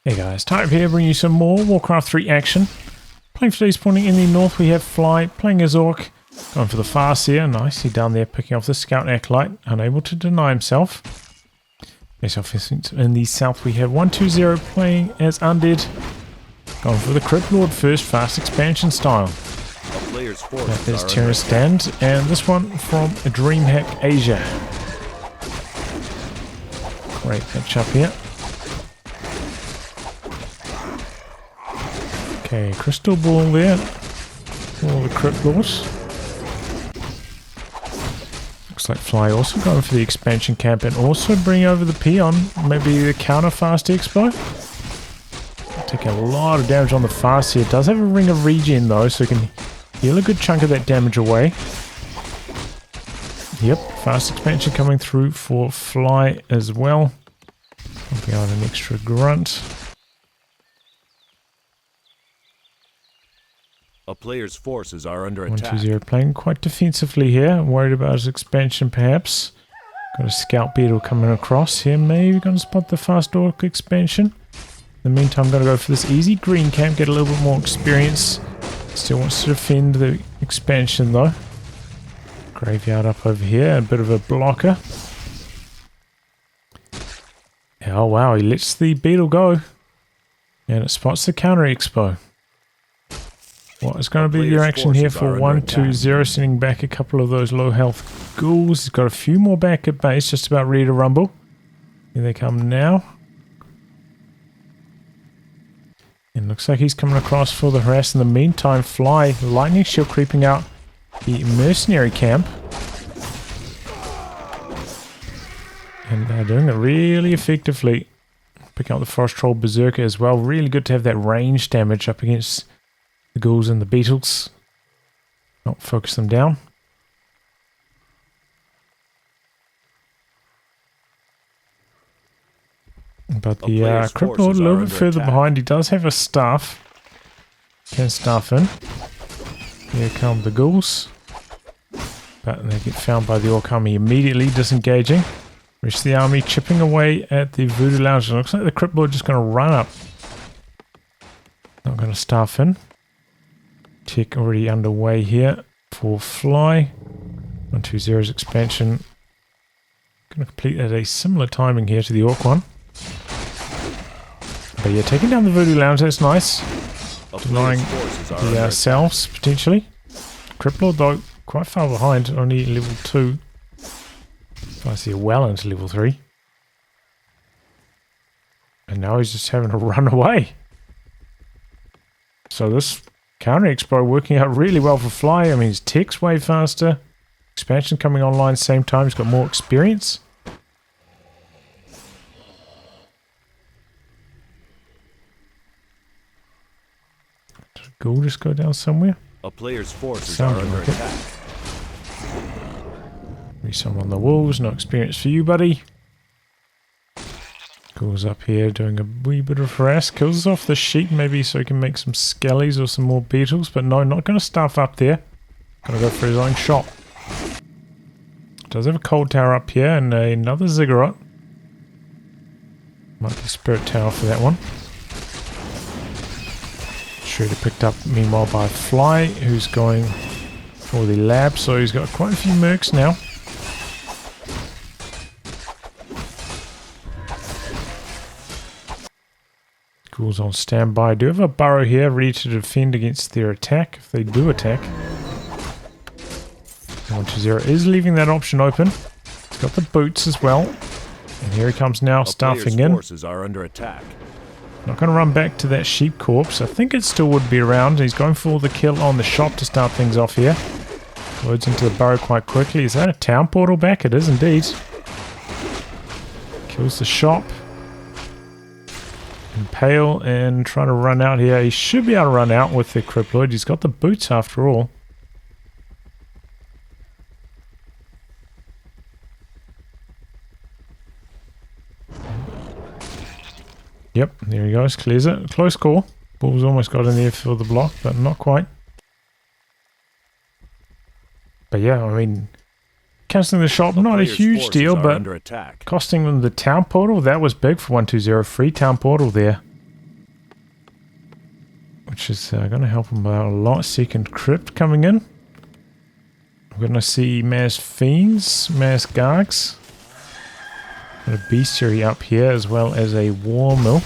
Hey guys, Type here bringing you some more Warcraft 3 action. Playing for today's spawning in the north we have Fly, playing as Orc, going for the Farseer, nicely down there picking off the Scout Acolyte, unable to deny himself. In the south we have 120 playing as Undead, going for the Crypt Lord first, fast expansion style. That is Terenas stand, and this one from Dreamhack Asia. Great matchup here. Okay, crystal ball there for the Crypt Lords. Looks like Fly also going for the expansion camp and also bring over the peon, maybe the counter fast expo. Take a lot of damage on the fast here. It does have a ring of regen though, so it can heal a good chunk of that damage away. Yep, fast expansion coming through for Fly as well. Pumping out an extra grunt. A player's forces are under attack. 120 playing quite defensively here. Worried about his expansion perhaps. Got a scout beetle coming across here. Maybe going to spot the fast orc expansion. In the meantime, I'm going to go for this easy green camp. Get a little bit more experience. Still wants to defend the expansion though. Graveyard up over here. A bit of a blocker. Oh wow, he lets the beetle go. And it spots the counter expo. What is going to be your action here for 120, sending back a couple of those low health ghouls. He's got a few more back at base, just about ready to rumble. Here they come now. And looks like he's coming across for the harass. In the meantime, Fly, lightning shield creeping out the mercenary camp. And they're doing it really effectively. Picking up the Forest Troll Berserker as well. Really good to have that range damage up against the ghouls and the beetles. Not focus them down. But the Crypt Lord a little bit further behind. He does have a staff. Can staff in. Here come the ghouls. But they get found by the Orc army immediately, disengaging. Rest of the army chipping away at the Voodoo Lounge. It looks like the Crypt Lord just going to run up. Not going to staff in. Tech already underway here for Fly. 120's expansion. Going to complete at a similar timing here to the Orc one. But yeah, taking down the Voodoo Lounge, that's nice. Denying the ourselves, potentially. Crypt Lord, though, quite far behind, only level 2. I see well into level 3. And now he's just having to run away. So this counter expo working out really well for Fly. I mean, his tech's way faster. Expansion coming online same time. He's got more experience. Did a ghoul just go down somewhere? A player's forces are under attack. Some on the wolves. No experience for you, buddy. Ghoul's up here doing a wee bit of harass. Kills off the sheep maybe so he can make some skellies or some more beetles. But no, not going to stuff up there. Going to go for his own shot. Does have a cold tower up here and another ziggurat. Might be spirit tower for that one. Shooter picked up meanwhile by Fly, who's going for the lab. So he's got quite a few mercs now. Ghouls on standby. Do have a burrow here ready to defend against their attack if they do attack. 120 is leaving that option open. He's got the boots as well. And here he comes now, staffing in. Forces are under attack. Not going to run back to that sheep corpse. I think it still would be around. He's going for the kill on the shop to start things off here. Loads into the burrow quite quickly. Is that a town portal back? It is indeed. Kills the shop. Impale and try to run out here. He should be able to run out with the Crypt Lord. He's got the boots after all. Yep, there he goes. Clears it. Close call. Bull's almost got in there for the block, but not quite. But yeah, I mean, cancelling the shop, not a huge deal, but costing them the town portal, that was big for 120. Free town portal there. which is going to help him out a lot. Second crypt coming in. We're going to see mass fiends, mass gargs. Got a bestiary up here as well as a war mill.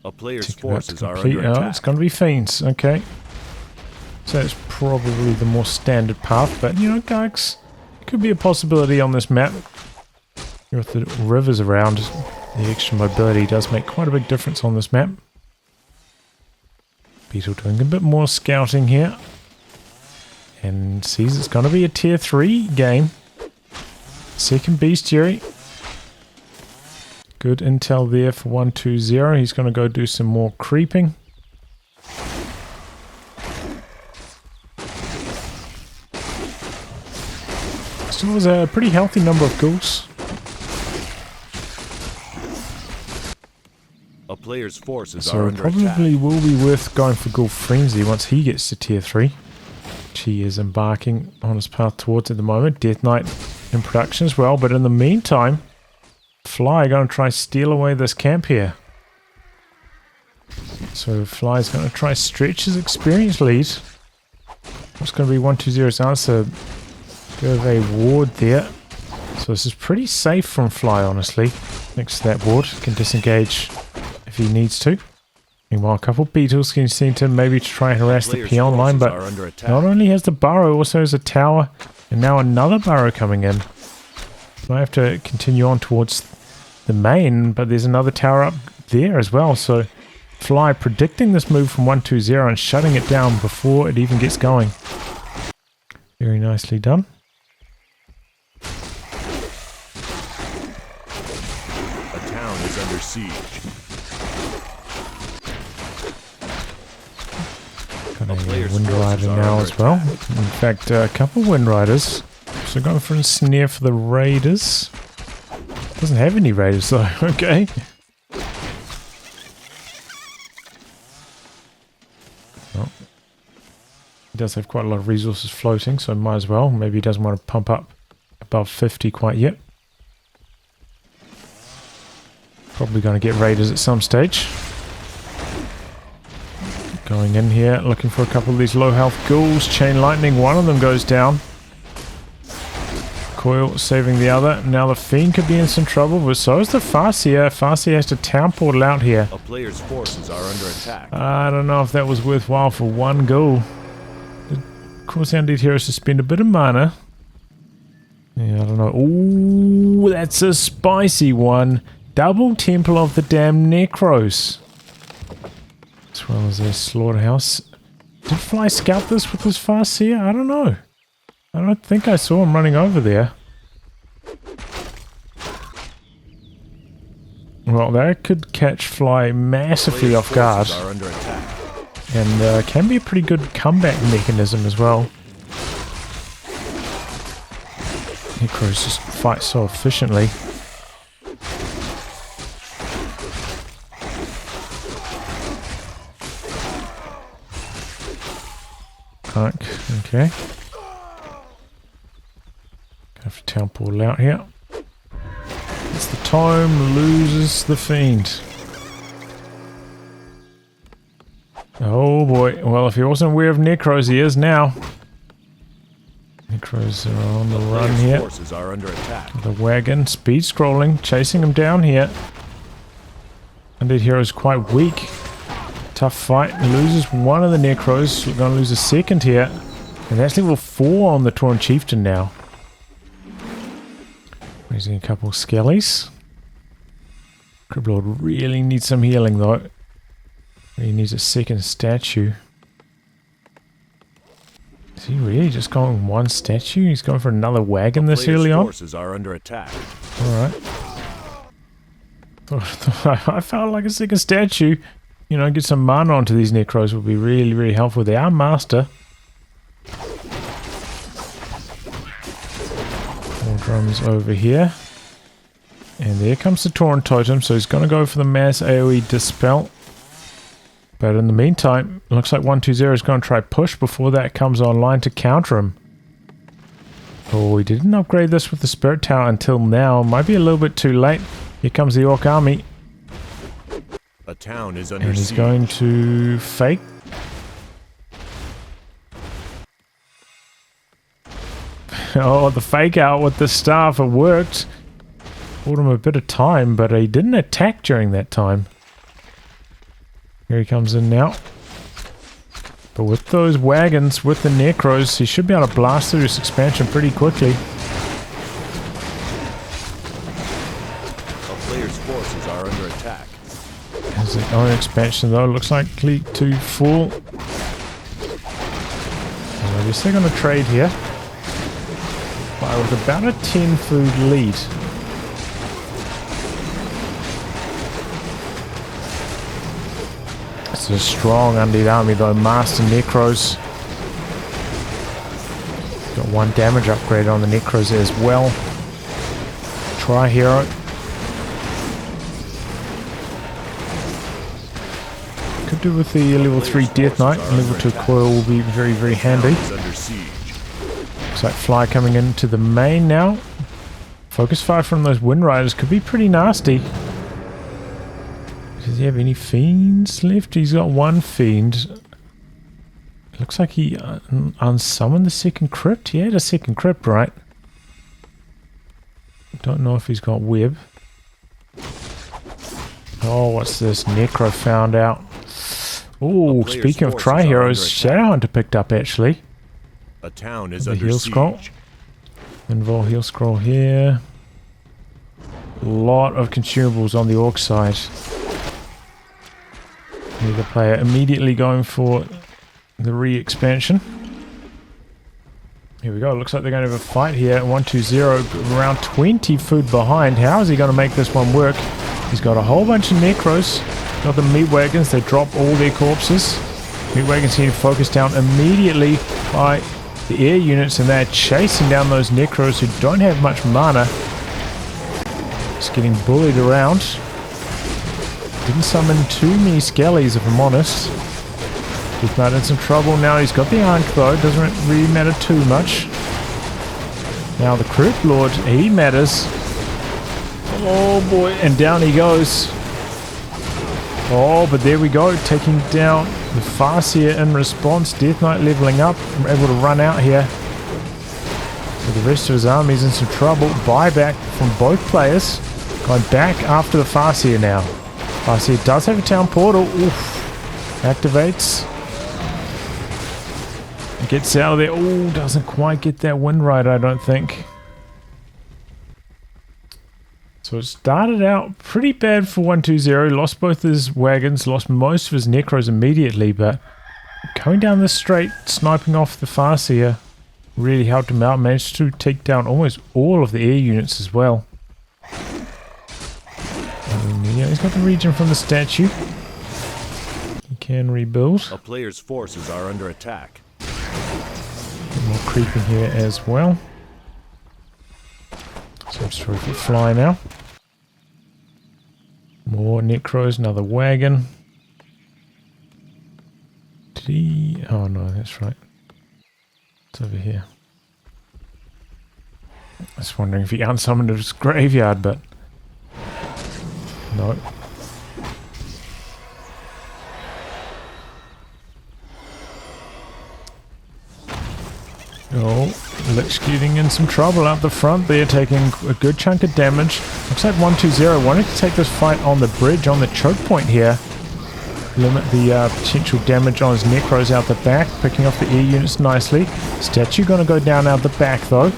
A player's forces are under oh, attack. it's going to be fiends. Okay. So it's probably the more standard path, but you know, gargs could be a possibility on this map. With the rivers around, the extra mobility does make quite a big difference on this map. Beetle doing a bit more scouting here. And sees it's going to be a tier 3 game. Second bestiary. Good intel there for 120. He's going to go do some more creeping. Still was a pretty healthy number of ghouls. A player's forces So are it under probably attack. will be worth going for Ghoul Frenzy once he gets to tier 3. Which he is embarking on his path towards at the moment. Death Knight in production as well. But in the meantime, Fly going to try steal away this camp here. So Fly is going to try stretch his experience lead. What's going to be 120's answer? Bit of a ward there. So this is pretty safe from Fly, honestly. Next to that ward, can disengage if he needs to. Meanwhile, a couple of beetles can seem to maybe try and harass the peon line, but not only has the burrow, also has a tower, and now another burrow coming in. So I have to continue on towards the main, but there's another tower up there as well. So Fly predicting this move from 120 and shutting it down before it even gets going. Very nicely done. Under siege. Got a Wind Rider now as well. In fact, a couple Wind Riders. So going for a snare for the Raiders. Doesn't have any Raiders though, okay. Well, he does have quite a lot of resources floating, so might as well. Maybe he doesn't want to pump up above 50 quite yet. Probably going to get raiders at some stage. Going in here, looking for a couple of these low health ghouls. Chain lightning, one of them goes down. Coil saving the other. Now the fiend could be in some trouble, but so is the Farseer. Farseer has to town portal out here. A player's forces are under attack. I don't know if that was worthwhile for one ghoul. Of course, Undead Heroes to spend a bit of mana. Yeah, I don't know. Ooh, that's a spicy one. Double Temple of the Damned Necros. As well as their slaughterhouse. Did Fly scout this with his Farseer? I don't know. I don't think I saw him running over there. Well, that could catch Fly massively off guard. And can be a pretty good comeback mechanism as well. Necros just fight so efficiently. Okay. Go for town portal out here. It's the tome, loses the fiend. Oh boy. Well, if he wasn't aware of Necros, he is now. Necros are on the run here. Forces are under attack. The wagon, speed scrolling, chasing him down here. Undead Hero is quite weak. Tough fight. Loses one of the Necros. We're going to lose a second here. And that's level 4 on the Tauren Chieftain now. Raising a couple of skellies. Cryptlord really needs some healing though. He needs a second statue. Is he really just going one statue? He's going for another wagon this early on? Forces are under attack. Alright. I felt like a second statue. You know, get some mana onto these Necros would be really, really helpful. They are master. More drums over here. And there comes the Tauren Totem, so he's going to go for the mass AoE Dispel. But in the meantime, it looks like 120 is going to try push before that comes online to counter him. Oh, we didn't upgrade this with the Spirit Tower until now. Might be a little bit too late. Here comes the Orc army. A town is under And he's siege. going to fake. Oh, the fake out with the staff, it worked. Bought him a bit of time, but he didn't attack during that time. Here he comes in now. But with those wagons, with the Necros, he should be able to blast through this expansion pretty quickly. A player's forces are under attack. There's the own expansion though, looks likely to fall. I guess they're going to trade here. With about a 10 food lead. It's a strong Undead army though. Master Necros. Got 1 damage upgrade on the Necros as well. Try hero. Could do with the level 3 Death Knight. Level 2 Coil will be very, very handy. Looks like Fly coming into the main now. Focus fire from those Wind Riders could be pretty nasty. Does he have any fiends left? He's got 1 fiend. Looks like he unsummoned the second crypt. He had a second crypt, right? Don't know if he's got web. Oh, what's this? Necro found out. Oh, speaking of Tri-Heroes, Shadowhunter picked up actually. A town is the under heal siege. scroll. Invul heal scroll here. A lot of consumables on the Orc side. Neither player immediately going for the re-expansion. Here we go. Looks like they're going to have a fight here. 1-2-0. Around 20 food behind. How is he going to make this one work? He's got a whole bunch of Necros. Got the meat wagons. They drop all their corpses. Meat wagons getting focused down immediately by the air units, and they're chasing down those Necros who don't have much mana. Just getting bullied around. Didn't summon too many skellies, if I'm honest. He's not in some trouble now. He's got the Ankh though. Doesn't really matter too much. Now the Crypt Lord, he matters. Oh boy, and down he goes. Oh, but there we go, taking down the Farseer in response. Death Knight leveling up, able to run out here. But the rest of his army's in some trouble. Buyback from both players. Going back after the Farseer now. Farseer does have a town portal. Oof. Activates. Gets out of there. Oh, doesn't quite get that Wind Rider, I don't think. So it started out pretty bad for 1-2-0. Lost both his wagons, lost most of his Necros immediately, but going down the straight, sniping off the Farseer really helped him out. Managed to take down almost all of the air units as well. And, yeah, he's got the region from the statue. He can rebuild. A player's forces are under attack. More creeping here as well. So I'm sorry for Fly now. More Necros, another wagon. Did he... Oh no, that's right. It's over here. I was wondering if he unsummoned his graveyard, but... No. Oh, Lich getting in some trouble out the front there, taking a good chunk of damage. Looks like 1-2-0 wanted to take this fight on the bridge, on the choke point here. Limit the potential damage on his Necros out the back, picking off the air units nicely. Statue gonna go down out the back though.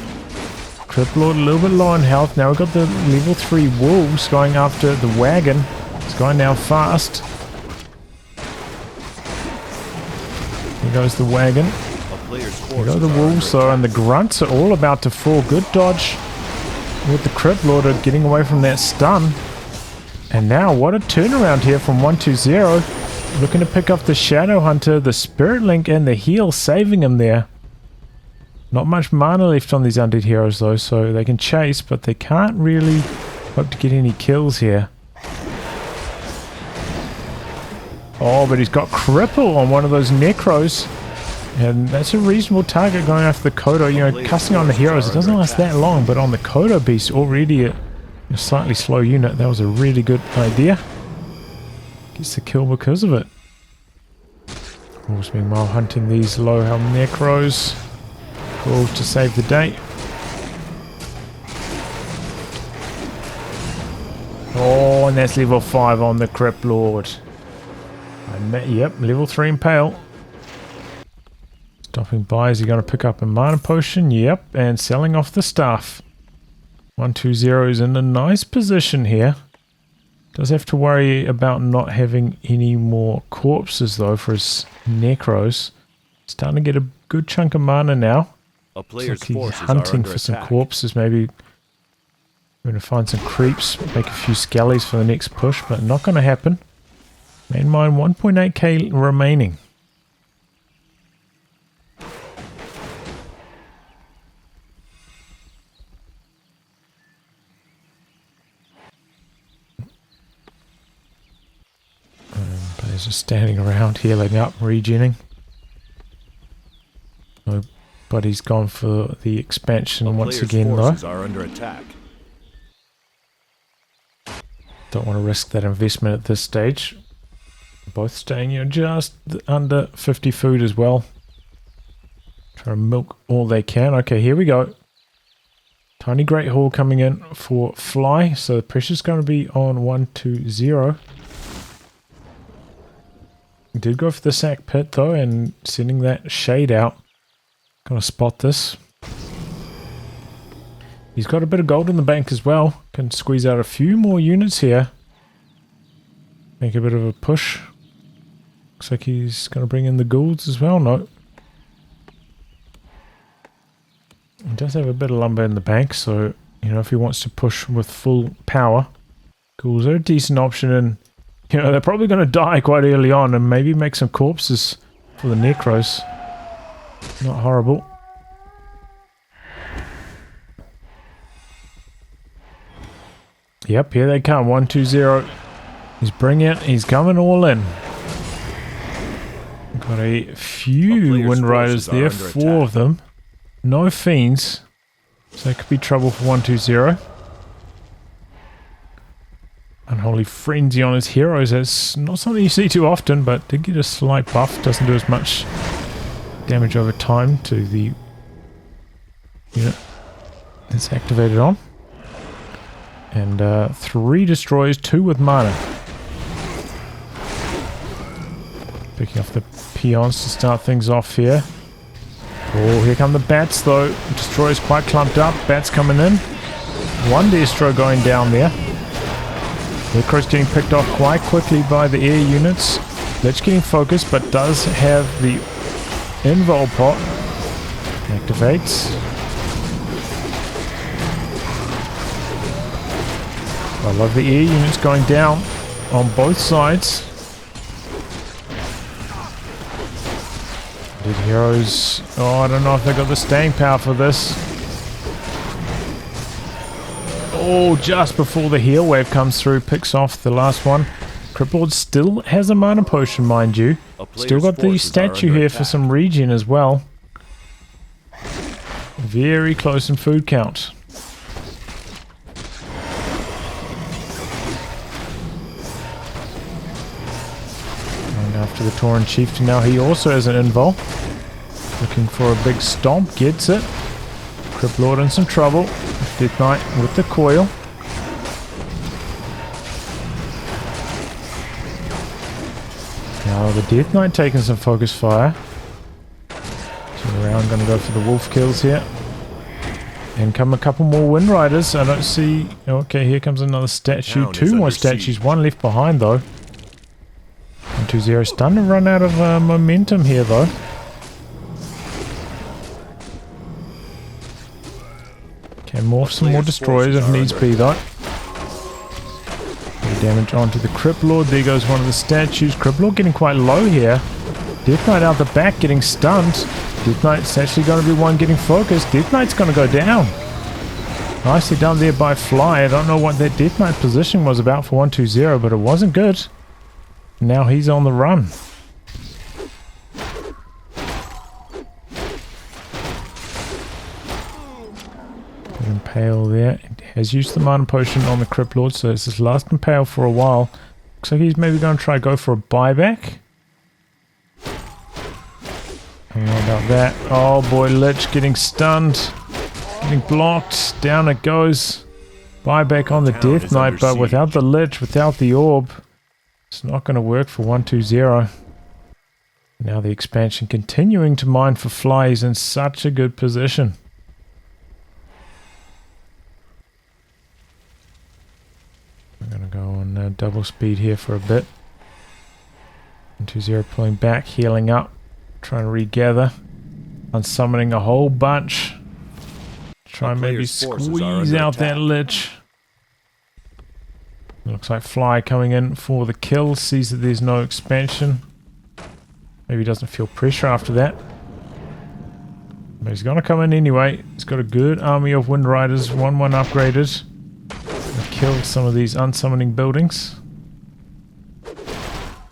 Crypt Lord a little bit low on health. Now we've got the level 3 wolves going after the wagon. It's going now fast. Here goes the wagon. Here go the wolves though, and the grunts are all about to fall. Good dodge with the Crypt Lord getting away from that stun. And now what a turnaround here from 1-2-0. Looking to pick up the Shadowhunter, the Spirit Link, and the heal, saving him there. Not much mana left on these Undead heroes though, so they can chase, but they can't really hope to get any kills here. Oh, but he's got Cripple on one of those Necros. And that's a reasonable target going after the Kodo. You know, casting on the heroes, it doesn't last that long, but on the Kodo beast, already a slightly slow unit. That was a really good idea. Gets the kill because of it. Wolves meanwhile hunting these low health necros. Wolves to save the day. Oh, and that's level 5 on the Crypt Lord. Yep, level 3 Impale. Stopping by, is he going to pick up a mana potion? Yep, and selling off the staff. 120 is in a nice position here. Does have to worry about not having any more corpses though for his necros. Starting to get a good chunk of mana now. A player's he's forces hunting are for under some attack. corpses. Maybe we're going to find some creeps, make a few skellies for the next push, but not going to happen. Main mine 1.8k remaining. Players just standing around, healing up, regening. Nobody's gone for the expansion once again though. Are under attack. Don't want to risk that investment at this stage. Both staying, you know, just under 50 food as well. Try to milk all they can. Okay, here we go. Tiny Great Hall coming in for Fly. So the pressure's going to be on 120. Did go for the sack pit though, and sending that shade out. Gonna spot this. He's got a bit of gold in the bank as well. Can squeeze out a few more units here. Make a bit of a push. Looks like he's gonna bring in the ghouls as well. No. He does have a bit of lumber in the bank, so you know if he wants to push with full power, ghouls are a decent option, and you know they're probably going to die quite early on, and maybe make some corpses for the necros. Not horrible. Yep, here they come. 120. He's bringing it. He's coming all in. Got a few Wind Riders there, 4 of them. No fiends, so it could be trouble for 120. Unholy Frenzy on his heroes. That's not something you see too often, but did get a slight buff. Doesn't do as much damage over time to the unit it's activated on. And 3 destroys, 2 with mana. Picking off the peons to start things off here. Oh, here come the bats though. Destroyer's quite clumped up. Bats coming in. 1 Destro going down there. Necro's getting picked off quite quickly by the air units. Lich getting focused, but does have the invul pot. Activates. I love the air units going down on both sides. Dead heroes. Oh, I don't know if they got the staying power for this. Oh, just before the heal wave comes through, picks off the last one. Crypt Lord still has a mana potion, mind you. Still got the statue here for some regen as well. Very close in food count. And after the Tauren Chieftain now, he also has an invul. Looking for a big stomp, gets it. Crypt Lord in some trouble. Death Knight with the coil. Now the Death Knight taking some focus fire. Turn around, gonna go for the wolf kills here. And come a couple more Wind Riders. I don't see... Okay, here comes another statue. 2 more statues. 1 left behind though. 120 starting to run out of momentum here though. Can morph some more destroyers if needs be though. Any damage onto the Crypt Lord. There goes one of the statues. Crypt Lord getting quite low here. Death Knight out the back getting stunned. Death Knight's actually going to be one getting focused. Death Knight's going to go down. Nicely done there by Fly. I don't know what that Death Knight position was about for 120, but it wasn't good. Now he's on the run. impale there. It has used the mana potion on the Crypt Lord, so it's his last impale for a while. Looks like he's maybe going to try go for a buyback. How about that? Oh boy, Lich getting stunned. Getting blocked. Down it goes. Buyback on the Death Knight, but without the Lich, without the Orb, it's not going to work for 120. Now the expansion continuing to mine for Fly. He's in such a good position. I'm going to go on double speed here for a bit. 120 pulling back, healing up, trying to regather. Unsummoning a whole bunch. Try and maybe squeeze out that Lich. Looks like Fly coming in for the kill. Sees that there's no expansion. Maybe doesn't feel pressure after that. But he's going to come in anyway. He's got a good army of Wind Riders. 1-1 upgraded. Killed some of these unsummoning buildings.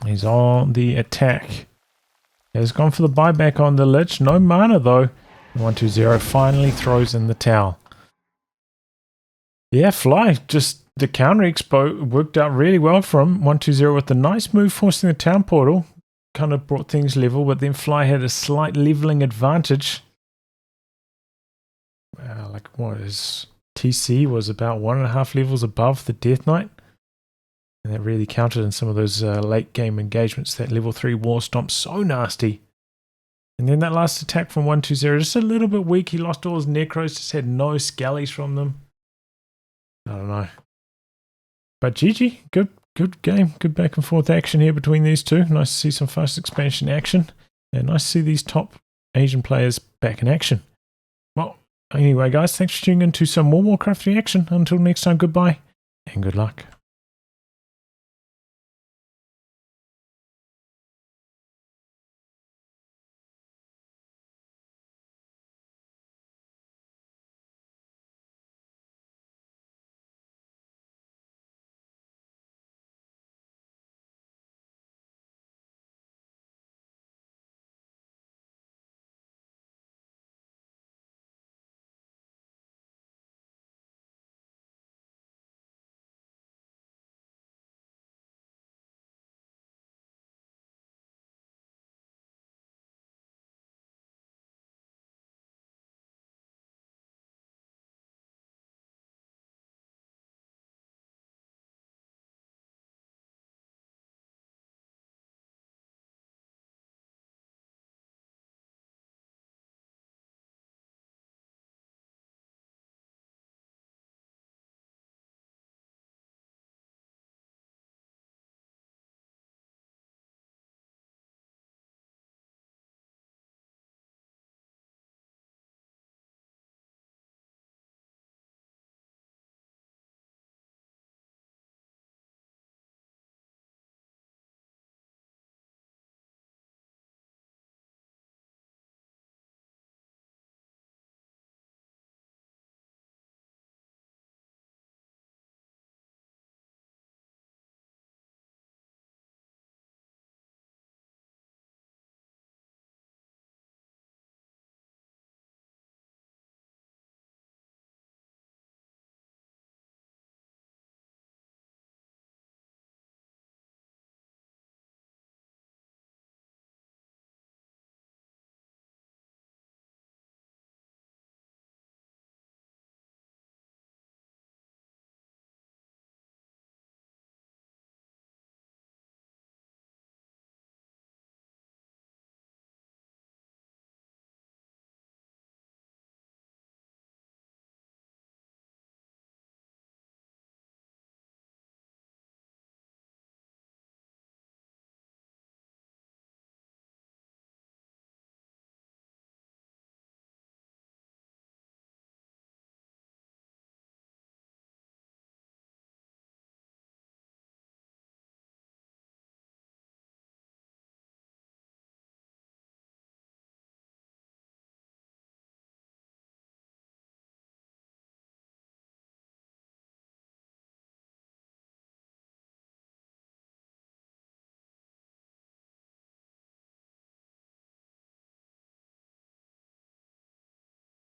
He's on the attack. He's gone for the buyback on the Lich. No mana though. 120 finally throws in the towel. Yeah, Fly, just the counter expo worked out really well for him. 120 with the nice move forcing the town portal. Kind of brought things level, but then Fly had a slight leveling advantage. Like what is TC was about 1.5 levels above the Death Knight. And that really counted in some of those late game engagements. That level 3 War Stomp, so nasty. And then that last attack from 120, just a little bit weak. He lost all his Necros, just had no Skellies from them. I don't know. But GG, good game. Good back and forth action here between these two. Nice to see some fast expansion action. And nice to see these top Asian players back in action. Well, anyway guys, thanks for tuning in to some more Warcraft action. Until next time, goodbye and good luck.